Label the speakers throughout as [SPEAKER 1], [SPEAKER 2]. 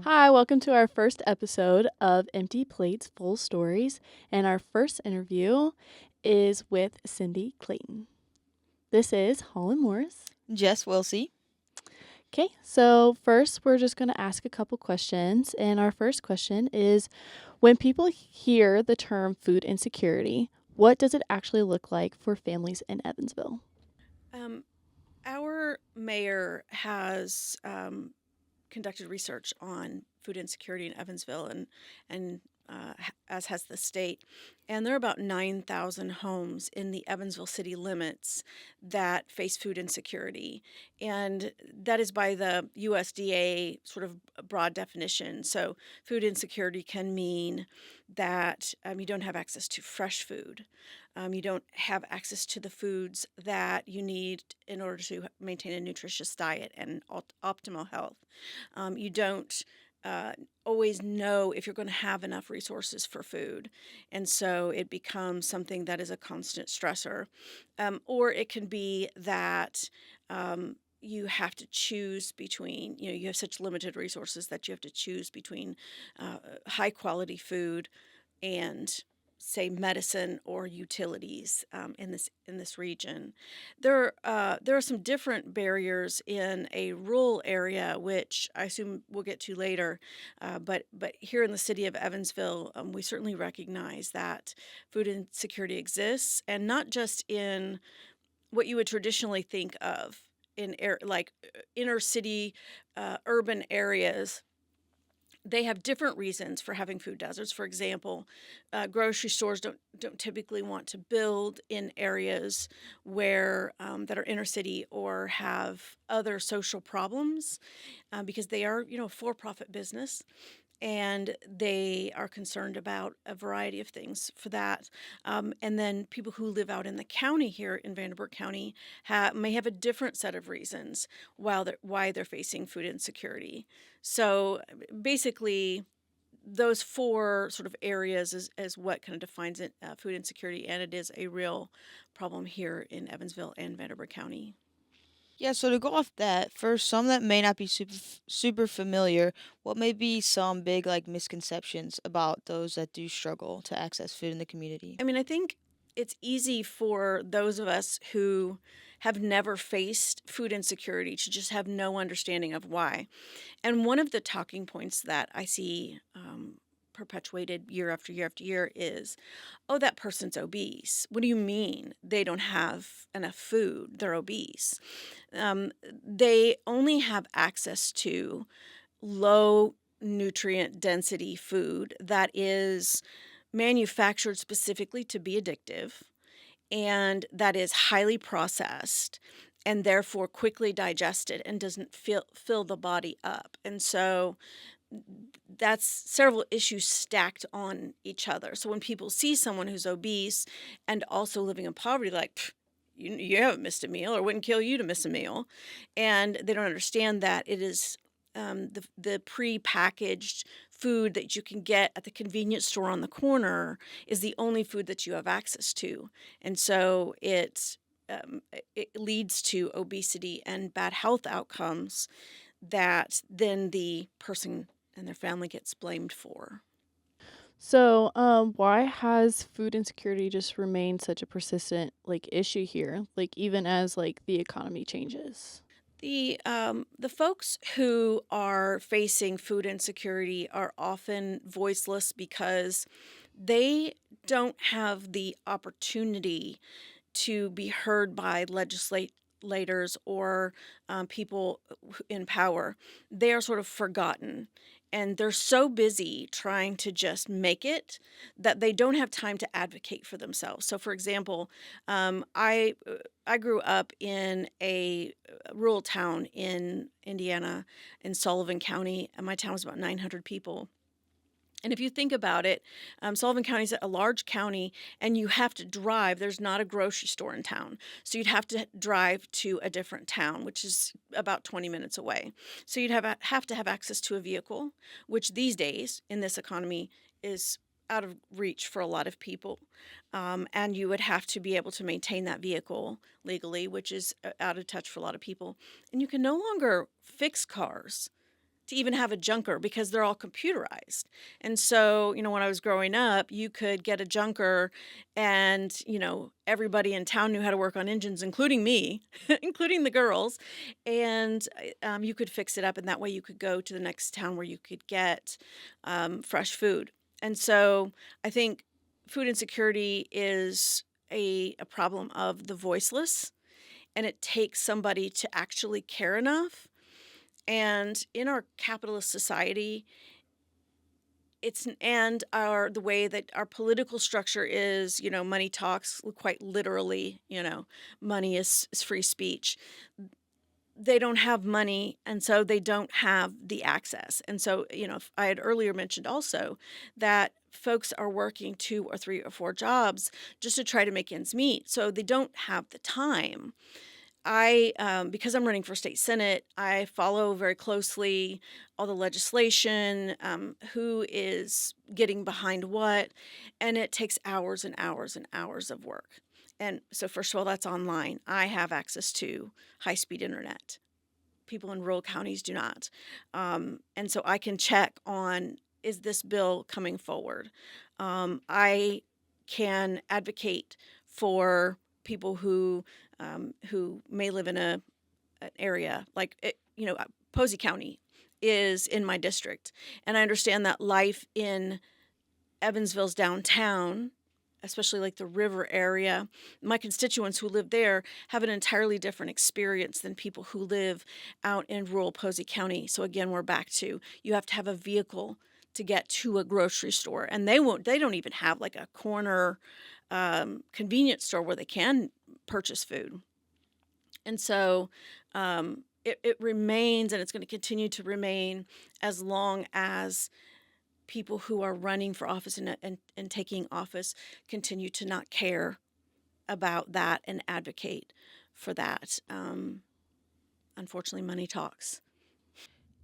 [SPEAKER 1] Hi, welcome to our first episode of Empty Plates, Full Stories. And our first interview is with Cindy Clayton. This is Holland Morris.
[SPEAKER 2] Jess Wilsey.
[SPEAKER 1] Okay, so first we're just going to ask a couple questions. And our first question is, when people hear the term food insecurity, what does it actually look like for families in Evansville?
[SPEAKER 3] Um, our mayor has conducted research on food insecurity in Evansville, and as has the state. And there are about 9,000 homes in the Evansville city limits that face food insecurity, and that is by the USDA sort of broad definition. So, food insecurity can mean that you don't have access to fresh food. You don't have access to the foods that you need in order to maintain a nutritious diet and optimal health. You don't always know if you're going to have enough resources for food. And so it becomes something that is a constant stressor. Or it can be that you have to choose between, you have such limited resources that you have to choose between high quality food and say medicine or utilities in this region. There are some different barriers in a rural area, which I assume we'll get to later. But here in the city of Evansville, we certainly recognize that food insecurity exists, and not just in what you would traditionally think of in inner city urban areas. They have different reasons for having food deserts. For example, grocery stores don't typically want to build in areas where that are inner city or have other social problems, because they are, for-profit business, and they are concerned about a variety of things for that. And then people who live out in the county here in Vanderburgh County may have a different set of reasons why they're facing food insecurity. So basically, those four sort of areas is what kind of defines it, food insecurity, and it is a real problem here in Evansville and Vanderburgh County.
[SPEAKER 2] Yeah, so to go off that, for some that may not be super familiar, what may be some big misconceptions about those that do struggle to access food in the community?
[SPEAKER 3] I mean, I think it's easy for those of us who have never faced food insecurity to just have no understanding of why. And one of the talking points that I see perpetuated year after year after year is, oh, that person's obese. What do you mean they don't have enough food? They're obese. They only have access to low nutrient density food that is manufactured specifically to be addictive, and that is highly processed and therefore quickly digested and doesn't fill the body up. And so that's several issues stacked on each other. So when people see someone who's obese and also living in poverty, like, you haven't missed a meal, or wouldn't kill you to miss a meal. And they don't understand that it is the pre-packaged food that you can get at the convenience store on the corner is the only food that you have access to. And so it leads to obesity and bad health outcomes that then the person and their family gets blamed for.
[SPEAKER 1] So, why has food insecurity just remained such a persistent issue here? Even as the economy changes.
[SPEAKER 3] The folks who are facing food insecurity are often voiceless because they don't have the opportunity to be heard by legislators or people in power. They are sort of forgotten. And they're so busy trying to just make it that they don't have time to advocate for themselves. So, for example, I grew up in a rural town in Indiana, in Sullivan County, and my town was about 900 people. And if you think about it, Sullivan County is a large county, and you have to drive. There's not a grocery store in town. So you'd have to drive to a different town, which is about 20 minutes away. So you'd have to have access to a vehicle, which these days in this economy is out of reach for a lot of people. And you would have to be able to maintain that vehicle legally, which is out of touch for a lot of people. And you can no longer fix cars to even have a junker because they're all computerized. And so, when I was growing up, you could get a junker and, everybody in town knew how to work on engines, including me, including the girls. And you could fix it up, and that way you could go to the next town where you could get fresh food. And so I think food insecurity is a problem of the voiceless, and it takes somebody to actually care enough. And in our capitalist society, and the way that our political structure is, money talks, quite literally, money is free speech. They don't have money, and so they don't have the access. And so, I had earlier mentioned also that folks are working 2 or 3 or 4 jobs just to try to make ends meet. So they don't have the time. Because I'm running for state senate, I follow very closely all the legislation, who is getting behind what, and it takes hours and hours and hours of work. And so, first of all, that's online. I have access to high-speed internet. People in rural counties do not. And so I can check on, is this bill coming forward? I can advocate for people who may live in an area like Posey County is in my district, and I understand that life in Evansville's downtown, especially like the river area, my constituents who live there have an entirely different experience than people who live out in rural Posey County. So again, we're back to, you have to have a vehicle to get to a grocery store, and they don't even have like a corner convenience store where they can purchase food. And so it remains, and it's going to continue to remain as long as people who are running for office and taking office continue to not care about that and advocate for that. Unfortunately, money talks.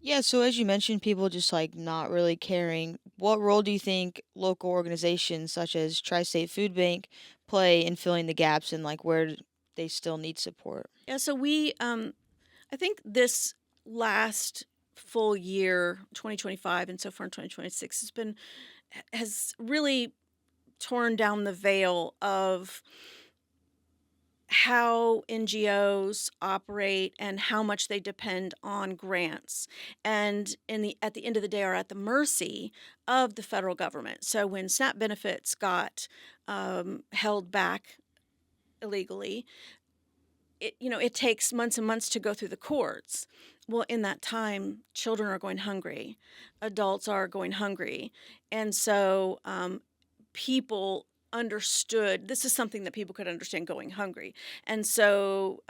[SPEAKER 2] Yeah, so as you mentioned, people just like not really caring. What role do you think local organizations such as Tri-State Food Bank play in filling the gaps and like where they still need support?
[SPEAKER 3] Yeah, so I think this last full year, 2025, and so far in 2026, has really torn down the veil of how NGOs operate and how much they depend on grants, and at the end of the day are at the mercy of the federal government. So when SNAP benefits got held back illegally, it takes months and months to go through the courts. Well, in that time, children are going hungry, adults are going hungry, and so people understood this is something that people could understand, going hungry. And so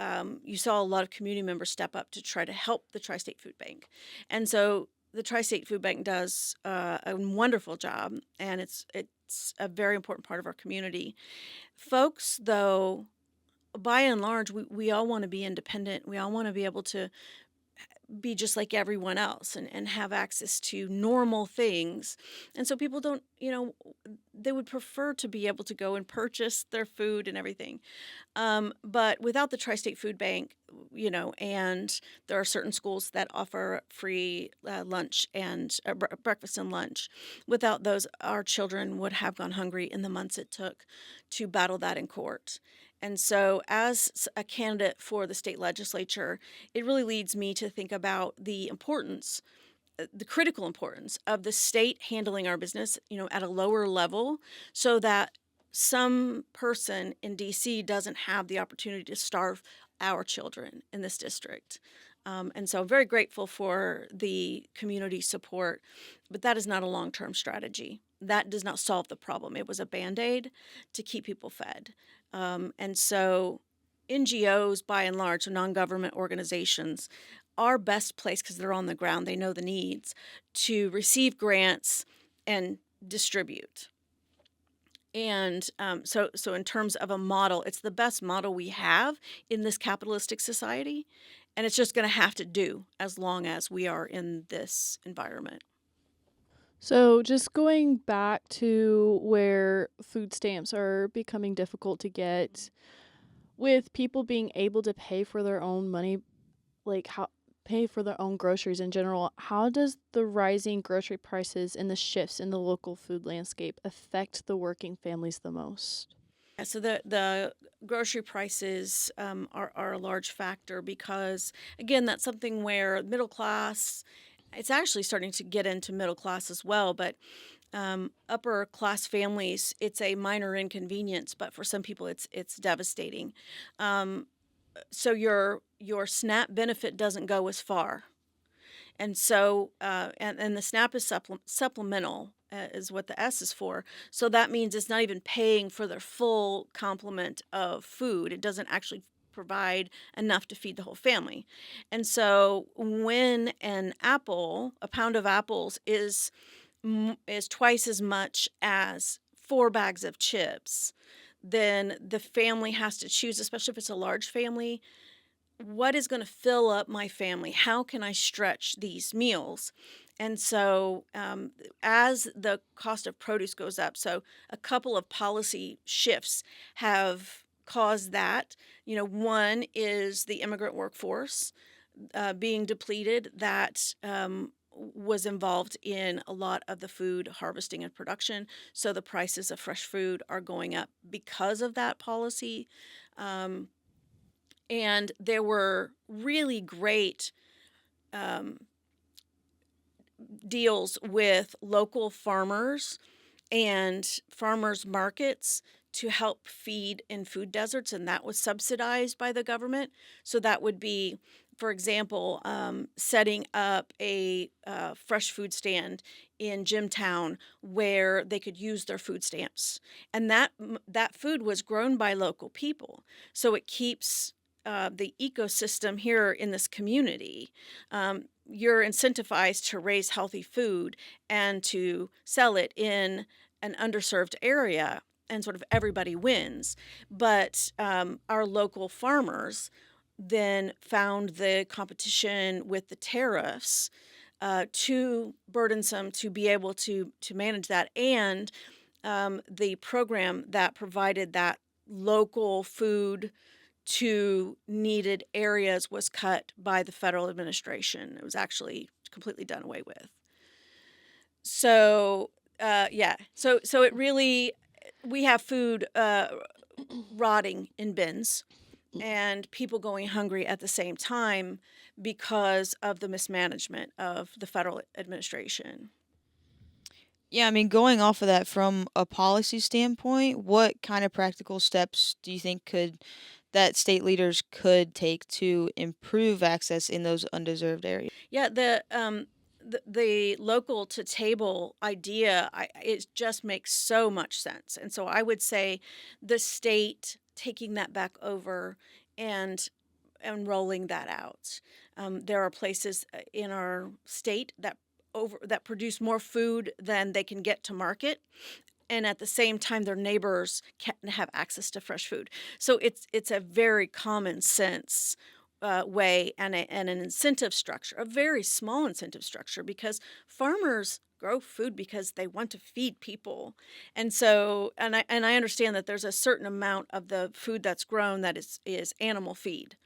[SPEAKER 3] you saw a lot of community members step up to try to help the Tri-State Food Bank. And so the Tri-State Food Bank does a wonderful job, and it's a very important part of our community. Folks, though, by and large, we all want to be independent. We all want to be able to be just like everyone else and have access to normal things. And so people don't, they would prefer to be able to go and purchase their food and everything. But without the Tri-State Food Bank, and there are certain schools that offer free lunch and breakfast and lunch. Without those, our children would have gone hungry in the months it took to battle that in court. And so, as a candidate for the state legislature, it really leads me to think about the importance, the critical importance of the state handling our business, at a lower level, so that some person in DC doesn't have the opportunity to starve our children in this district. And so I'm very grateful for the community support, but that is not a long-term strategy. That does not solve the problem. It was a Band-Aid to keep people fed. And so NGOs, by and large, so non-government organizations, are best placed because they're on the ground. They know the needs to receive grants and distribute. And so in terms of a model, it's the best model we have in this capitalistic society, and it's just going to have to do as long as we are in this environment.
[SPEAKER 1] So, just going back to where food stamps are becoming difficult to get, with people being able to pay for their own money, like how pay for their own groceries in general, how does the rising grocery prices and the shifts in the local food landscape affect the working families the most?
[SPEAKER 3] Yeah, so the grocery prices are a large factor because again that's something where middle class, it's actually starting to get into middle class as well, but upper class families, it's a minor inconvenience, but for some people it's devastating. Um, so your SNAP benefit doesn't go as far. And so, and the SNAP is supplemental, is what the S is for. So that means it's not even paying for their full complement of food. It doesn't actually provide enough to feed the whole family. And so when a pound of apples is twice as much as 4 bags of chips, then the family has to choose, especially if it's a large family, what is going to fill up my family? How can I stretch these meals? And so, as the cost of produce goes up, so a couple of policy shifts have caused that. One is the immigrant workforce being depleted that was involved in a lot of the food harvesting and production. So the prices of fresh food are going up because of that policy. Um, and there were really great um, deals with local farmers and farmers markets to help feed in food deserts, and that was subsidized by the government. So that would be, for example, setting up a fresh food stand in Jimtown where they could use their food stamps, and that food was grown by local people, so it keeps the ecosystem here in this community. You're incentivized to raise healthy food and to sell it in an underserved area, and sort of everybody wins. But our local farmers then found the competition with the tariffs too burdensome to be able to manage that, and the program that provided that local food to needed areas was cut by the federal administration. It was actually completely done away with. So, yeah. So it really, we have food rotting in bins and people going hungry at the same time because of the mismanagement of the federal administration.
[SPEAKER 2] Yeah, I mean, going off of that from a policy standpoint, what kind of practical steps do you think could that state leaders could take to improve access in those undeserved areas?
[SPEAKER 3] Yeah, the local to table idea, it just makes so much sense. And so I would say the state taking that back over and rolling that out. There are places in our state that produce more food than they can get to market, and at the same time their neighbors can have access to fresh food. So it's a very common sense way, and an incentive structure, a very small incentive structure, because farmers grow food because they want to feed people. And so, and I understand that there's a certain amount of the food that's grown that is animal feed,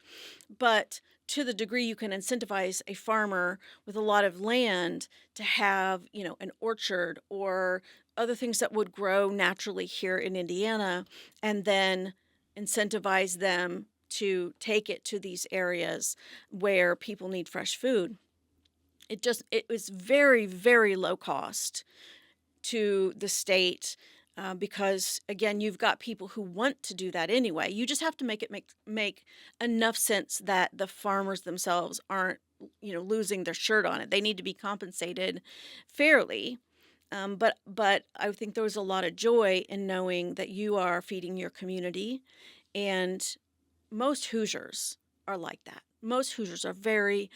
[SPEAKER 3] but to the degree you can incentivize a farmer with a lot of land to have, an orchard or other things that would grow naturally here in Indiana, and then incentivize them to take it to these areas where people need fresh food. It was very, very low cost to the state, because again, you've got people who want to do that anyway. You just have to make enough sense that the farmers themselves aren't, losing their shirt on it. They need to be compensated fairly. But I think there was a lot of joy in knowing that you are feeding your community, and most Hoosiers are like that. Most Hoosiers are very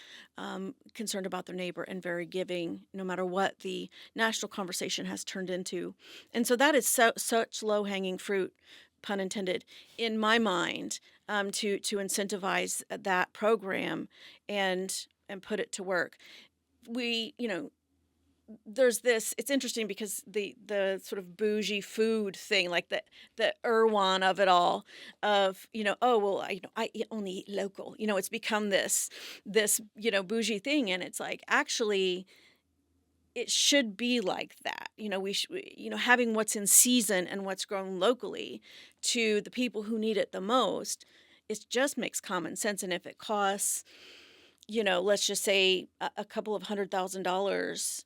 [SPEAKER 3] concerned about their neighbor and very giving, no matter what the national conversation has turned into. And so that is such low hanging fruit, pun intended, in my mind, to incentivize that program and put it to work. We, there's this, it's interesting because the sort of bougie food thing, like the Erewhon of it all, of, oh well, only eat local. It's become this bougie thing, and it's like, actually it should be like that. Having what's in season and what's grown locally to the people who need it the most, it just makes common sense. And if it costs, let's just say a couple of $100,000,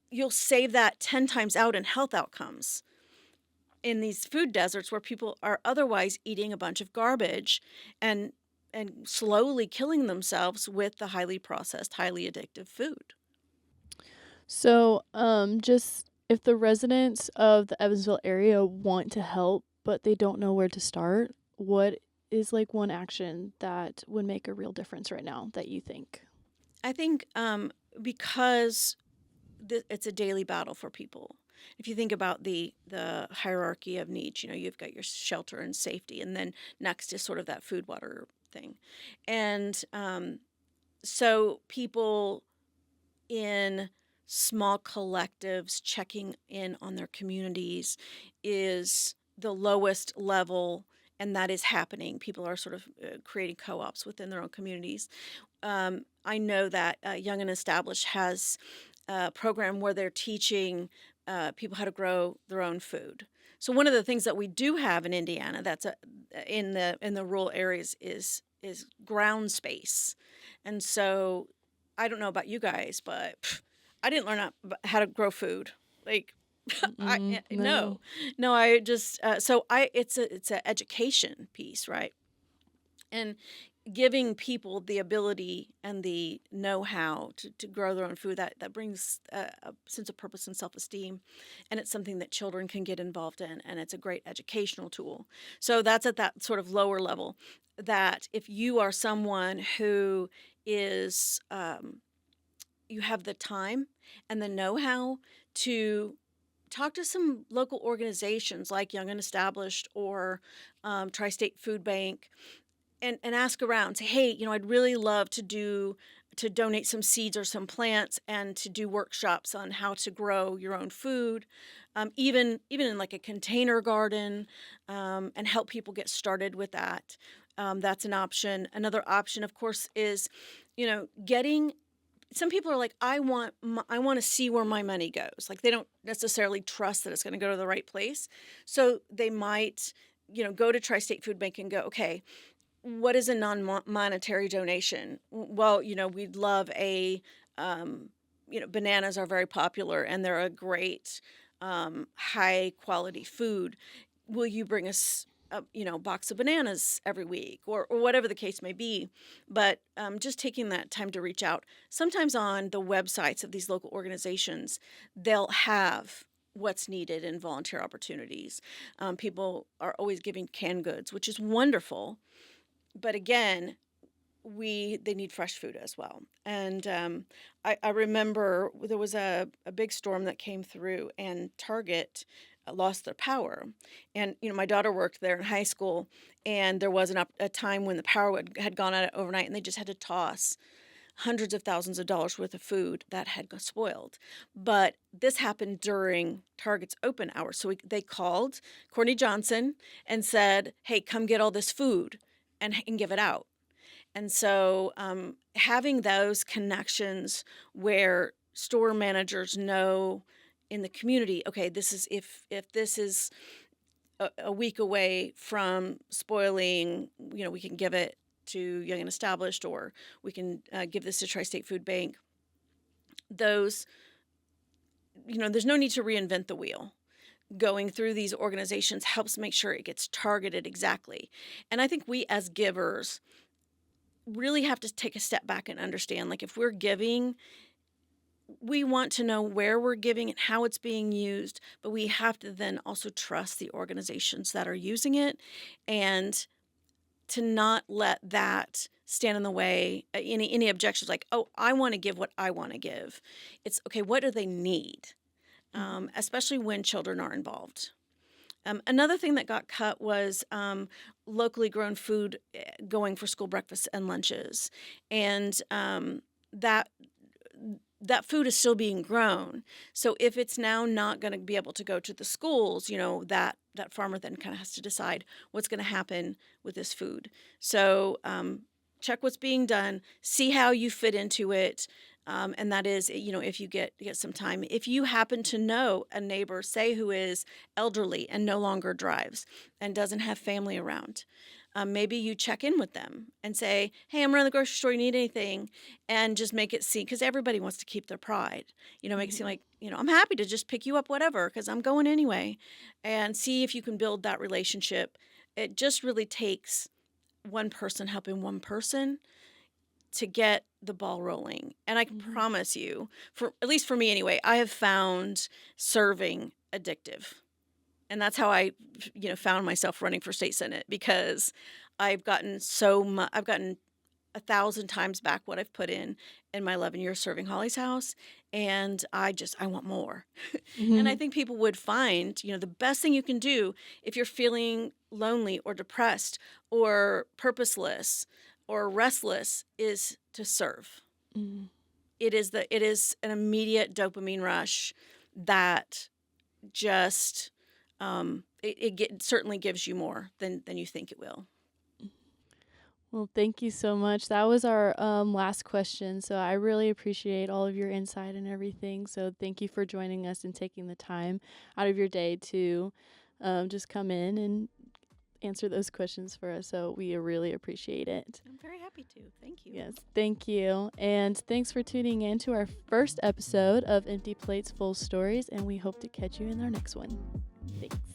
[SPEAKER 3] you'll save that 10 times out in health outcomes in these food deserts where people are otherwise eating a bunch of garbage and slowly killing themselves with the highly processed, highly addictive food.
[SPEAKER 1] So, just if the residents of the Evansville area want to help, but they don't know where to start, what is like one action that would make a real difference right now that you think?
[SPEAKER 3] I think because it's a daily battle for people. If you think about the hierarchy of needs, you've got your shelter and safety, and then next is sort of that food, water thing. And so people in small collectives checking in on their communities is the lowest level, and that is happening. People are sort of creating co-ops within their own communities. I know that Young and Established has a program where they're teaching people how to grow their own food. So one of the things that we do have in Indiana that's in the rural areas is ground space, and so I don't know about you guys, but I didn't learn how to grow food. Like,
[SPEAKER 1] Mm-mm, no.
[SPEAKER 3] no, no, I just so I it's a education piece, right? And giving people the ability and the know-how to grow their own food, that brings a sense of purpose and self-esteem, and it's something that children can get involved in, and it's a great educational tool. So that's at that sort of lower level, that if you are someone who is you have the time and the know-how to talk to some local organizations like Young and Established or Tri-State Food Bank, and ask around. Say, hey, I'd really love to donate some seeds or some plants and to do workshops on how to grow your own food, even in like a container garden, and help people get started with that. That's an option. Another option, of course, is getting. Some people are like, I want to see where my money goes. Like, they don't necessarily trust that it's going to go to the right place, so they might go to Tri-State Food Bank and go, okay, what is a non-monetary donation? Well, we'd love bananas are very popular and they're a great high quality food. Will you bring us a box of bananas every week, or whatever the case may be? But just taking that time to reach out. Sometimes on the websites of these local organizations, they'll have what's needed in volunteer opportunities. People are always giving canned goods, which is wonderful, but again, they need fresh food as well. And I remember there was a big storm that came through, and Target lost their power. And my daughter worked there in high school, and there was a time when the power had gone out overnight, and they just had to toss hundreds of thousands of dollars worth of food that had spoiled. But this happened during Target's open hours. So they called Courtney Johnson and said, hey, come get all this food and give it out. And so having those connections where store managers know in the community, okay, this is if this is a week away from spoiling, we can give it to Young and Established, or we can give this to Tri-State Food Bank. Those, there's no need to reinvent the wheel. Going through these organizations helps make sure it gets targeted exactly. And I think we as givers really have to take a step back and understand, like, if we're giving, we want to know where we're giving and how it's being used, but we have to then also trust the organizations that are using it, and to not let that stand in the way. Any objections like, oh, I want to give what I want to give. It's okay, what do they need? Especially when children are involved. Another thing that got cut was locally grown food going for school breakfasts and lunches. And that that food is still being grown. So if it's now not going to be able to go to the schools, that farmer then kind of has to decide what's going to happen with this food. So check what's being done, see how you fit into it. And that is, if you get some time, if you happen to know a neighbor, say, who is elderly and no longer drives and doesn't have family around, maybe you check in with them and say, hey, I'm running the grocery store, you need anything? And just make it seem, because everybody wants to keep their pride, make it seem like, I'm happy to just pick you up, whatever, because I'm going anyway. And see if you can build that relationship. It just really takes one person helping one person to get the ball rolling. And I can promise you, at least for me anyway, I have found serving addictive. And that's how I, found myself running for state senate, because I've gotten I've gotten 1,000 times back what I've put in my 11 years serving Holly's house. And I want more. And I think people would find, the best thing you can do if you're feeling lonely or depressed or purposeless or restless is to serve. It is an immediate dopamine rush that just it certainly gives you more than you think it will.
[SPEAKER 1] Well, thank you so much. That was our last question. So I really appreciate all of your insight and everything. So thank you for joining us and taking the time out of your day to just come in and answer those questions for us. So we really appreciate it.
[SPEAKER 3] I'm very happy to. Thank you.
[SPEAKER 1] Yes, thank you. And thanks for tuning in to our first episode of Empty Plates, Full Stories. And we hope to catch you in our next one. Thanks.